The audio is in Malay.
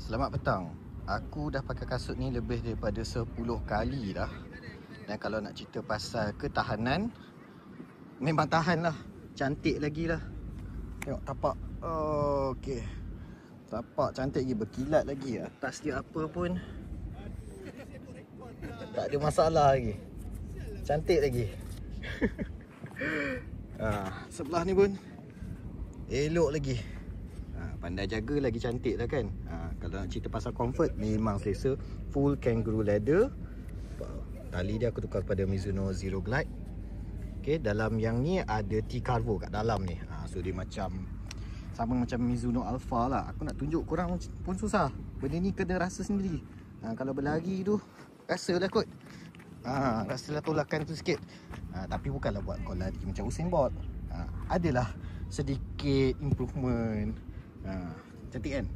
Selamat petang. Aku dah pakai kasut ni lebih daripada 10 kali dah. Dan kalau nak cerita pasal ketahanan, memang tahan lah. Cantik lagi lah. Tengok tapak. Oh, okey. Tapak cantik lagi, berkilat lagi. Atas dia apa pun tak ada masalah lagi. Cantik lagi. Sebelah ni pun elok lagi. Pandai jaga lagi cantik lah kan. Kalau nak cerita pasal comfort, memang selesa. Full kangaroo leather. Tali dia aku tukar kepada Mizuno Zero Glide. Okay, dalam yang ni ada T-Carvo kat dalam ni. So dia macam sama macam Mizuno Alpha lah. Aku nak tunjuk korang pun susah. Benda ni kena rasa sendiri. Kalau berlari tu rasalah kot. Rasalah tolakan tu sikit. Tapi bukanlah buat kau lari macam Usain Bolt. Adalah sedikit improvement. Cantik kan?